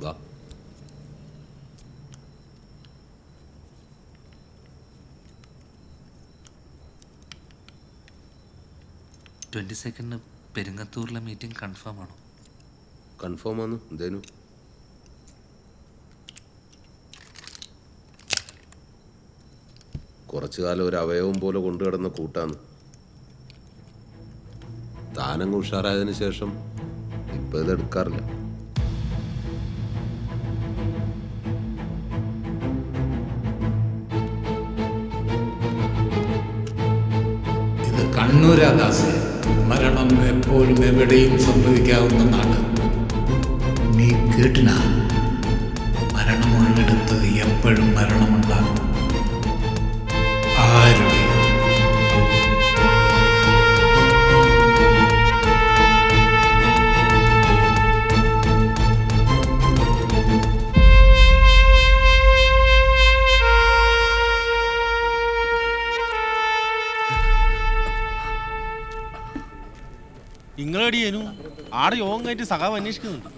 വാ. പെരിങ്ങത്തൂരിലെ meeting confirm ആണോ? Confirm ആണ്. എന്തേനു? കുറച്ചു കാലം ഒരു അവയവം പോലെ കൊണ്ടുകിടന്ന കൂട്ടാന്ന്. താനങ്ങ് ഉഷാറായതിനു ശേഷം ഇപ്പൊ ഇത് എടുക്കാറില്ല. ഇത് കണ്ണൂരാദാസേ. മരണം എപ്പോഴും എവിടെയും സംഭവിക്കാവുന്ന നാട്. നീ കേട്ടിന? മരണമുള്ളിടത്ത് എപ്പോഴും മരണമുണ്ടാകും. ആരുടെ നിങ്ങളടിയേനു ആടെ യോഗം കഴിഞ്ഞിട്ട് സഖാവ് അന്വേഷിക്കുന്നുണ്ട്.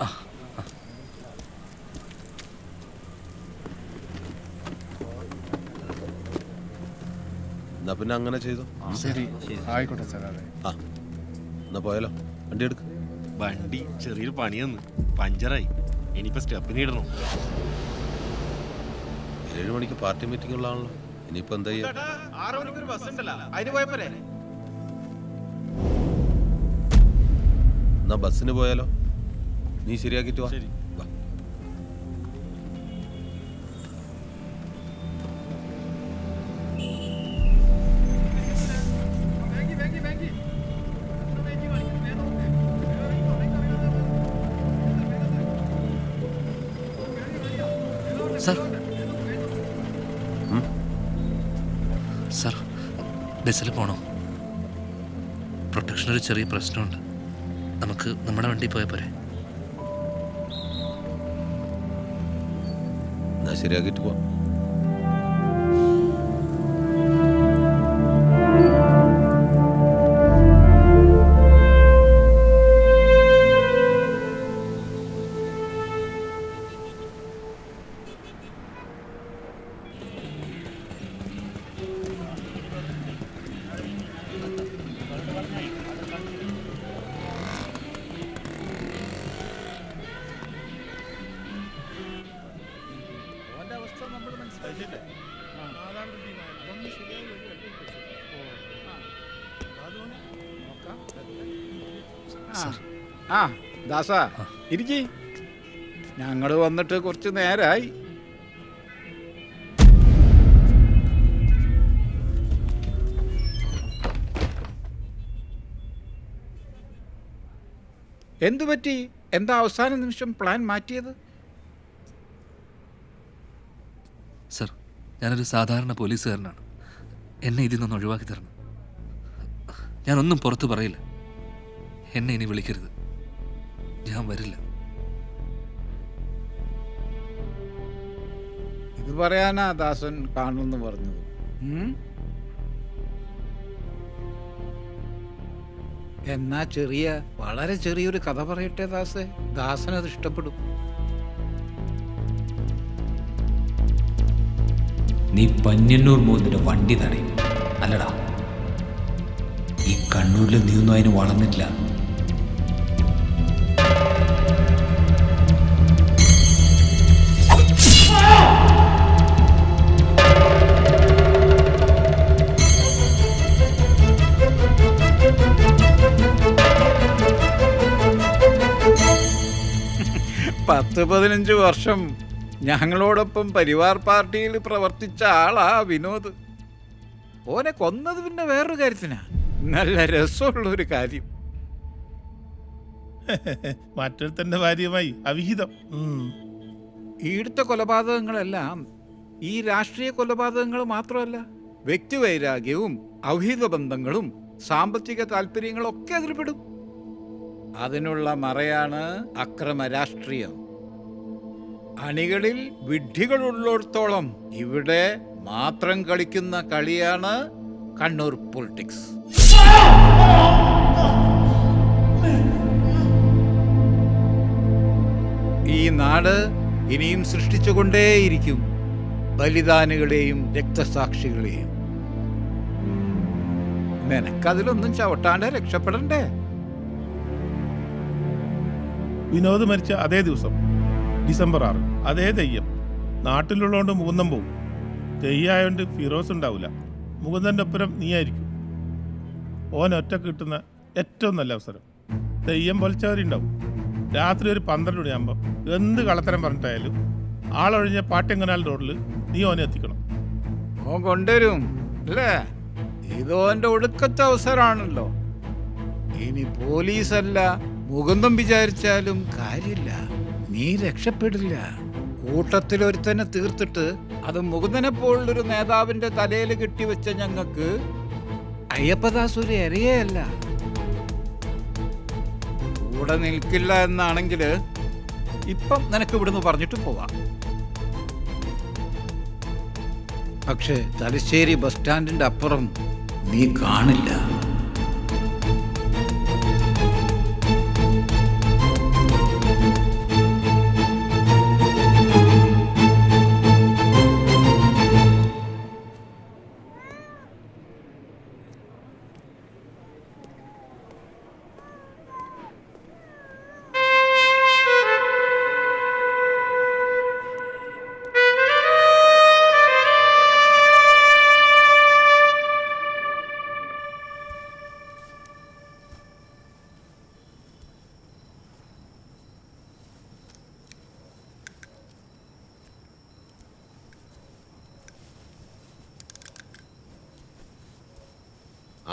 എന്നാ പിന്നെ അങ്ങനെ ചെയ്തു. ശരി, ആയിക്കോട്ടെ സഖാവേ. ആ എന്നാ പോയാലോ? വണ്ടി എടുക്ക്. വണ്ടി ചെറിയൊരു പണിയെന്ന് പഞ്ചറായി. ഇനിയിപ്പോ സ്റ്റെപ്പിന് ഇടണം. 7 മണിക്ക് പാർട്ടി മീറ്റിംഗ് ഉള്ളതാണല്ലോ. ഇനിയിപ്പോ എന്താ ചെയ്യാ? 6 മണിക്കൊരു ബസ് ഉണ്ടല്ലോ, അതിന് പോയപ്പോരെ. എന്നാ ബസ്സിന് പോയാലോ? നീ ശരിയാക്കിട്ട് വാ. ശരി. വാ. സർ സർ ബസ്സിൽ പോണോ? പ്രൊട്ടക്ഷനൊരു ചെറിയ പ്രശ്നമുണ്ട്. നമുക്ക് നമ്മുടെ വണ്ടി പോയാൽ പോരെ? എന്നാ ശരിയാക്കിട്ട് പോവാം. ആ ദാസ ഇരിക്കി. ഞങ്ങൾ വന്നിട്ട് കുറച്ച് നേരമായി. എന്തു പറ്റി? എന്താ അവസാന നിമിഷം പ്ലാൻ മാറ്റിയത്? സർ, ഞാനൊരു സാധാരണ പോലീസുകാരനാണ്. എന്നെ ഇതിൽ നിന്ന് ഒഴിവാക്കി തരണം. ഞാനൊന്നും പുറത്ത് പറയില്ല. എന്നെ ഇനി വിളിക്കരുത്. ഞാൻ വരില്ല. ഇത് പറയാനാ ദാസൻ കാണുമെന്ന് പറഞ്ഞത്. എന്നാ വളരെ ചെറിയൊരു കഥ പറയട്ടെ ദാസേ. ദാസനത് ഇഷ്ടപ്പെടും. നീ പന്ന്യന്നൂർ മൂന്നിന്റെ വണ്ടി തടയും അല്ലടാ. ഈ കണ്ണൂരിൽ നീയൊന്നും അതിന് വളർന്നിട്ടില്ല. പത്ത് 15 വർഷം ഞങ്ങളോടൊപ്പം പരിവാർ പാർട്ടിയിൽ പ്രവർത്തിച്ച ആളാ വിനോദ്. ഓനെ കൊന്നത് പിന്നെ വേറൊരു കാര്യത്തിനാ. നല്ല രസമുള്ളൊരു കാര്യം. മറ്റൊരുത്തന്റെ ഭാര്യയുമായി അവിഹിതം. ഈടുത്ത കൊലപാതകങ്ങളെല്ലാം ഈ രാഷ്ട്രീയ കൊലപാതകങ്ങൾ മാത്രമല്ല, വ്യക്തിവൈരാഗ്യവും ഔഹിത ബന്ധങ്ങളും സാമ്പത്തിക താല്പര്യങ്ങളും ഒക്കെ അതിൽപ്പെടും. അതിനുള്ള മറയാണ് അക്രമ രാഷ്ട്രീയം. അണികളിൽ വിഡ്ഢികളുള്ളിടത്തോളം ഇവിടെ മാത്രം കളിക്കുന്ന കളിയാണ് കണ്ണൂർ പൊളിറ്റിക്സ്. ഈ നാട് ഇനിയും സൃഷ്ടിച്ചുകൊണ്ടേയിരിക്കും ബലിദാനികളെയും രക്തസാക്ഷികളെയും. നിനക്കതിലൊന്നും ചവിട്ടാണ്ട് രക്ഷപ്പെടണ്ടേ? വിനോദ് മരിച്ച അതേ ദിവസം ഡിസംബർ 6 അതേ തെയ്യം. നാട്ടിലുള്ളതുകൊണ്ട് മുകുന്ദൻ പോവും. തെയ്യായോണ്ട് ഫിറോസ് ഉണ്ടാവില്ല. മുകുന്ദൻ്റെ ഒപ്പരം നീയായിരിക്കും. ഓൻ ഒറ്റ കിട്ടുന്ന ഏറ്റവും നല്ല അവസരം. തെയ്യം പൊലിച്ചവരുണ്ടാവും. രാത്രി ഒരു 12 മണിയാകുമ്പോൾ എന്ത് കളത്തരം പറഞ്ഞിട്ടായാലും ആളൊഴിഞ്ഞ പാട്ടെങ്ങനാൽ റോഡിൽ നീ ഓനെ എത്തിക്കണം. ഓൻ കൊണ്ടുവരും അല്ലേ? ഇതോന്റെ ഒടുക്കത്തെ അവസരമാണല്ലോ. ഇനി പോലീസല്ല മുകുന്ദം വിചാരിച്ചാലും കാര്യമില്ല, നീ രക്ഷപ്പെടില്ല. കൂട്ടത്തിലൊരുത്തനെ തീർത്തിട്ട് അത് മുകുന്ദനെ പോലുള്ളൊരു നേതാവിന്റെ തലയിൽ കെട്ടിവെച്ച ഞങ്ങൾക്ക് അയ്യപ്പദാസ് ഒരു എറിയല്ല. കൂടെ നിൽക്കില്ല എന്നാണെങ്കിൽ ഇപ്പം നിനക്ക് ഇവിടുന്ന് പറഞ്ഞിട്ട് പോവാം. പക്ഷേ തലശ്ശേരി ബസ് സ്റ്റാൻഡിന്റെ അപ്പുറം നീ കാണില്ല.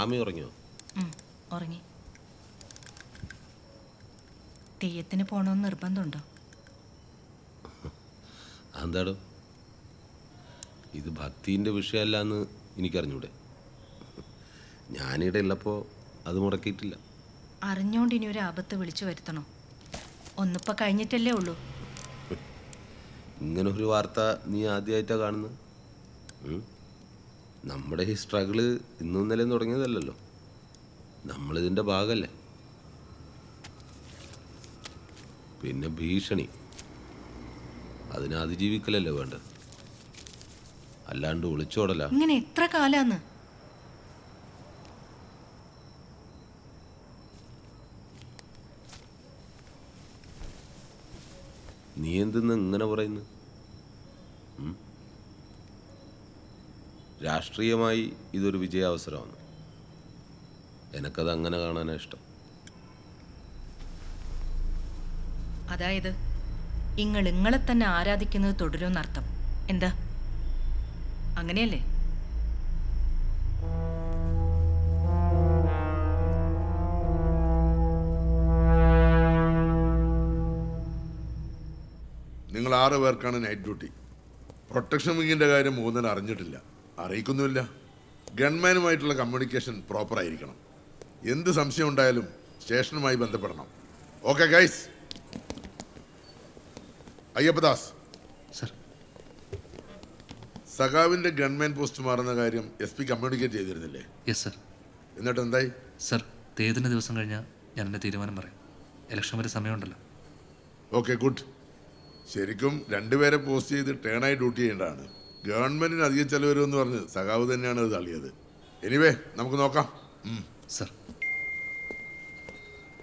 ആമി ഉറങ്ങിയോ? ഉറങ്ങി. തെയ്യത്തിന് പോണമെന്ന് നിർബന്ധമുണ്ടോ? എന്താടോ, ഇത് ഭക്തിൻ്റെ വിഷയമല്ല എന്ന് എനിക്കറിഞ്ഞൂടെ. ഞാനിവിടെ ഉള്ളപ്പോൾ അത് മുടക്കിയിട്ടില്ല. അറിഞ്ഞോണ്ട് ഇനി ഒരു ആപത്ത് വിളിച്ചു വരുത്തണോ? ഒന്നിപ്പോൾ കഴിഞ്ഞിട്ടല്ലേ ഉള്ളൂ. ഇങ്ങനെ ഒരു വാർത്ത നീ ആദ്യമായിട്ടാണ് കാണുന്നത്. നമ്മുടെ ഈ സ്ട്രഗിള് ഇന്നും ഇന്നലെയും തുടങ്ങിയതല്ലല്ലോ. നമ്മളിതിൻ്റെ ഭാഗമല്ലേ. പിന്നെ ഭീഷണി, അതിനെ അതിജീവിക്കലല്ലേ വേണ്ടത്, അല്ലാണ്ട് ഒളിച്ചോടല. ഇങ്ങനെ എത്ര കാലാന്ന്? നീ എന്തെന്ന് ഇങ്ങനെ പറയുന്നു? രാഷ്ട്രീയമായി ഇതൊരു വിജയാവസരമാണ്. എനക്കത് അങ്ങനെ കാണാനാണ് ഇഷ്ടം. അതായത് ഇങ്ങളെ തന്നെ ആരാധിക്കുന്നത് തുടരുമെന്നർത്ഥം. എന്താ, അങ്ങനെയല്ലേ? നിങ്ങൾ 6 പേർക്കാണ് നൈറ്റ് ഡ്യൂട്ടി. പ്രൊട്ടക്ഷൻ വിങ്ങിൻ്റെ കാര്യം മുകുന്ദൻ അറിഞ്ഞിട്ടില്ല, അറിയിക്കുന്നുമില്ല. ഗൺമാനുമായിട്ടുള്ള കമ്മ്യൂണിക്കേഷൻ പ്രോപ്പർ ആയിരിക്കണം. എന്ത് സംശയം ഉണ്ടായാലും സ്റ്റേഷനുമായി ബന്ധപ്പെടണം. Okay guys. അയ്യപ്പദാസ് സർ. സഖാവിൻ്റെ ഗൺമാൻ പോസ്റ്റ് മാറുന്ന കാര്യം SP കമ്മ്യൂണിക്കേറ്റ് ചെയ്തിരുന്നില്ലേ? Yes sir. എന്നിട്ട് എന്തായി? സർ, തെയ്യത്തിൻ്റെ ദിവസം കഴിഞ്ഞാൽ ഞാൻ എൻ്റെ തീരുമാനം പറയാം. ഇലക്ഷൻ വരെ സമയമുണ്ടല്ലോ. Okay, good. ശരിക്കും 2 പേരെ പോസ്റ്റ് ചെയ്ത് ടേണായി ഡ്യൂട്ടി ചെയ്യേണ്ടതാണ്. ഗവൺമെന്റിന് അധികം ചെലവ് വരുമെന്ന് പറഞ്ഞ് സഖാവ് തന്നെയാണ് അത് തള്ളിയത്. എനിവേ, നമുക്ക് നോക്കാം. സർ.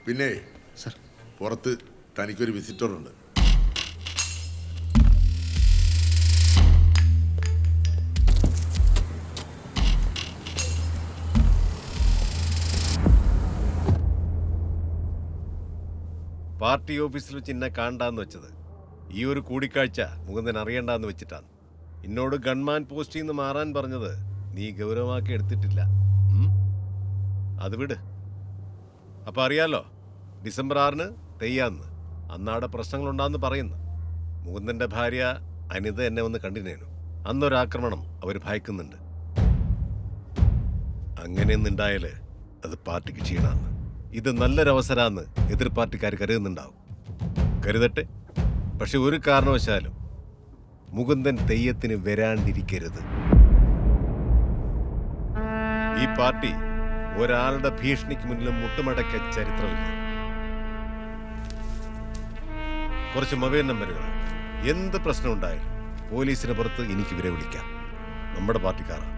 പിന്നെ സർ, പുറത്ത് തനിക്കൊരു വിസിറ്ററുണ്ട്. പാർട്ടി ഓഫീസിൽ വെച്ച് എന്നെ കാണണ്ടാന്ന് വെച്ചത് ഈ ഒരു കൂടിക്കാഴ്ച മുകുന്ദൻ അറിയണ്ടെന്ന് വെച്ചിട്ടാണ്. എന്നോട് ഗൺമാൻ പോസ്റ്റിൽ നിന്ന് മാറാൻ പറഞ്ഞത് നീ ഗൗരവമാക്കി എടുത്തിട്ടില്ല. അത് വിട്. അപ്പം അറിയാലോ, ഡിസംബർ 6 തെയ്യാന്ന്. അന്നാടെ പ്രശ്നങ്ങളുണ്ടാന്ന് പറയുന്നു. മുകുന്ദൻ്റെ ഭാര്യ അനിത എന്നെ വന്ന് കണ്ടിനേനു. അന്നൊരാക്രമണം അവർ ഭയക്കുന്നുണ്ട്. അങ്ങനെയൊന്നുണ്ടായാൽ അത് പാർട്ടിക്ക് ക്ഷീണാന്ന്. ഇത് നല്ലൊരവസരമാണെന്ന് എതിർ പാർട്ടിക്കാർ കരുതുന്നുണ്ടാവും. കരുതട്ടെ. പക്ഷെ ഒരു കാരണവശാലും മുകുന്ദൻ തെയ്യത്തിന് വരാണ്ടിരിക്കരുത്. ഈ പാർട്ടി ഒരാളുടെ ഭീഷണിക്ക് മുന്നിലും മുട്ടുമടക്കിയ ചരിത്രമില്ല. കുറച്ച് മൊബൈൽ നമ്പറുകൾ. എന്ത് പ്രശ്നം ഉണ്ടായാലും പോലീസിന് പുറത്ത് എനിക്ക് ഇവരെ വിളിക്കാം. നമ്മുടെ പാർട്ടിക്കാരാണ്.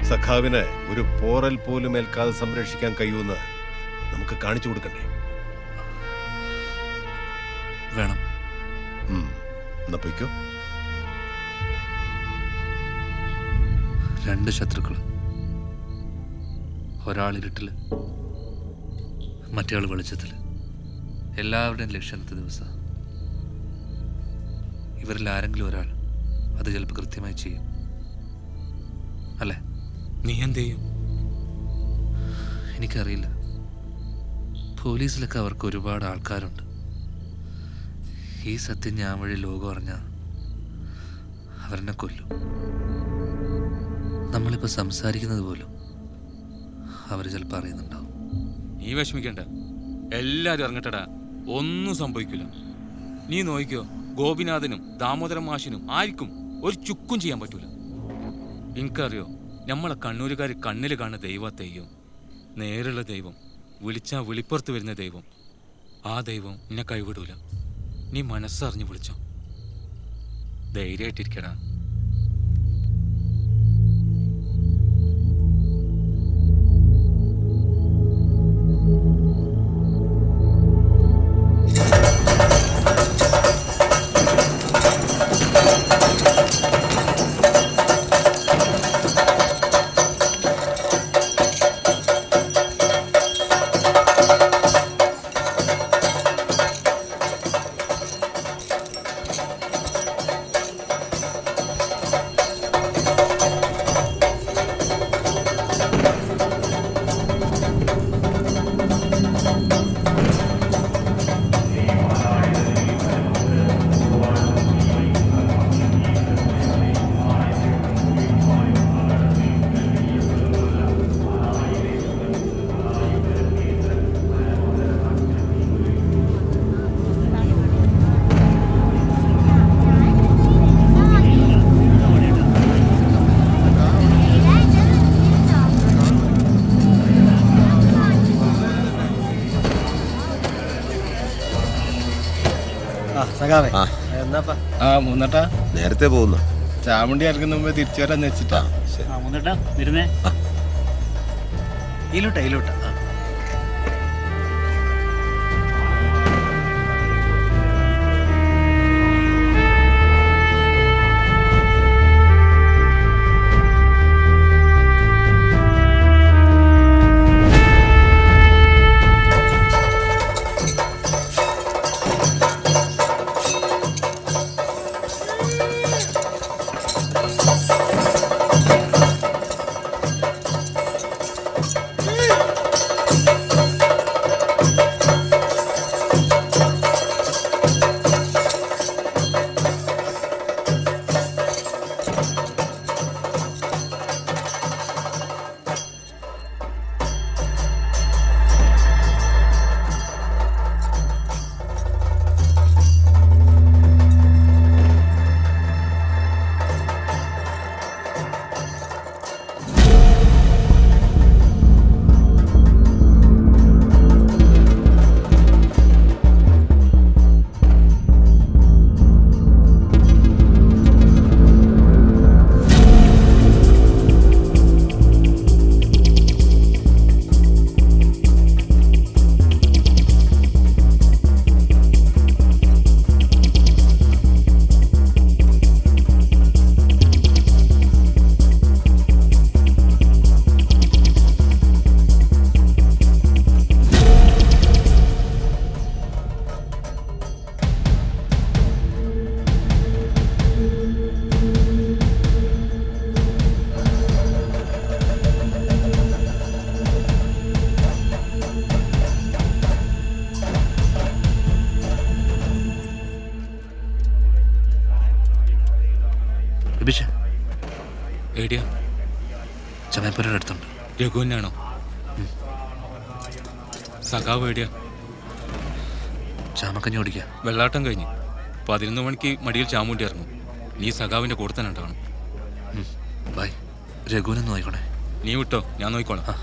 സഖാവിനെ ഒരു പോറൽ പോലും ഏൽക്കാതെ സംരക്ഷിക്കാൻ കഴിയുമെന്ന് നമുക്ക് കാണിച്ചു കൊടുക്കണ്ടേ? വേണം. എന്നാ പോയിക്കോ. 2 ശത്രുക്കൾ, ഒരാൾ ഇരുട്ടിൽ, മറ്റേയാൾ വെളിച്ചത്തിൽ. എല്ലാവരുടെയും ലക്ഷ്യത്തെ ദിവസം ഇവരിൽ ആരെങ്കിലും ഒരാൾ അത് ചിലപ്പോൾ കൃത്യമായി ചെയ്യും, അല്ലേ? നീ എന്ത് ചെയ്യും? എനിക്കറിയില്ല. പോലീസിലൊക്കെ അവർക്ക് ഒരുപാട് ആൾക്കാരുണ്ട്. ഈ സത്യം ഞാൻ വഴി ലോകം അറിഞ്ഞാൽ അവരെന്നെ കൊല്ലും. നമ്മളിപ്പോൾ സംസാരിക്കുന്നത് പോലും അവർ ചിലപ്പോൾ അറിയുന്നുണ്ടാവും. നീ വിഷമിക്കണ്ട, എല്ലാരും ഇറങ്ങട്ടടാ. ഒന്നും സംഭവിക്കില്ല. നീ നോക്കിക്കോ, ഗോപിനാഥനും ദാമോദരൻ മാഷിനും ആർക്കും ഒരു ചുക്കും ചെയ്യാൻ പറ്റൂല. എനിക്കറിയോ, നമ്മളെ കണ്ണൂരുകാർ കണ്ണിൽ കാണുന്ന ദൈവത്തെയ്യോ, നേരുള്ള ദൈവം, വിളിച്ചാ വിളിപ്പുറത്ത് വരുന്ന ദൈവം. ആ ദൈവം നിന്നെ കൈവിടൂല. നീ മനസ്സറിഞ്ഞ് വിളിച്ചോ. ധൈര്യമായിട്ടിരിക്കടാ. നേരത്തെ പോകുന്നു. ചാമുണ്ടി ഇറങ്ങുന്ന മുമ്പ് തിരിച്ചു വരാന്ന് വെച്ചിട്ടാ. വരുന്നേ ഇലോട്ട എവിടെയാ? ചമയപ്പുരയുടെ അടുത്തുണ്ട്. രഘുവിനാണോ? സഖാവ് എവിടെയാ? ചാമക്കഞ്ഞി ഓടിക്കുക. വെള്ളാട്ടം കഴിഞ്ഞ് 11 മണിക്ക് മടിയിൽ ചാമുണ്ടി ഇറങ്ങും. നീ സഖാവിൻ്റെ കൂടെ തന്നെ ഉണ്ടാവണം. ബൈ. രഘുവിനെ നോക്കിക്കോണേ. നീ വിട്ടോ, ഞാൻ നോക്കിക്കോളാം.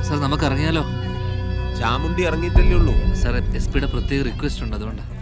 സാർ നമുക്ക് ഇറങ്ങിയാലോ? ചാമുണ്ടി ഇറങ്ങിയിട്ടല്ലേ ഉള്ളൂ. സാർ എസ് പിയുടെ പ്രത്യേക റിക്വസ്റ്റ് ഉണ്ട്, അതുകൊണ്ടാണ്.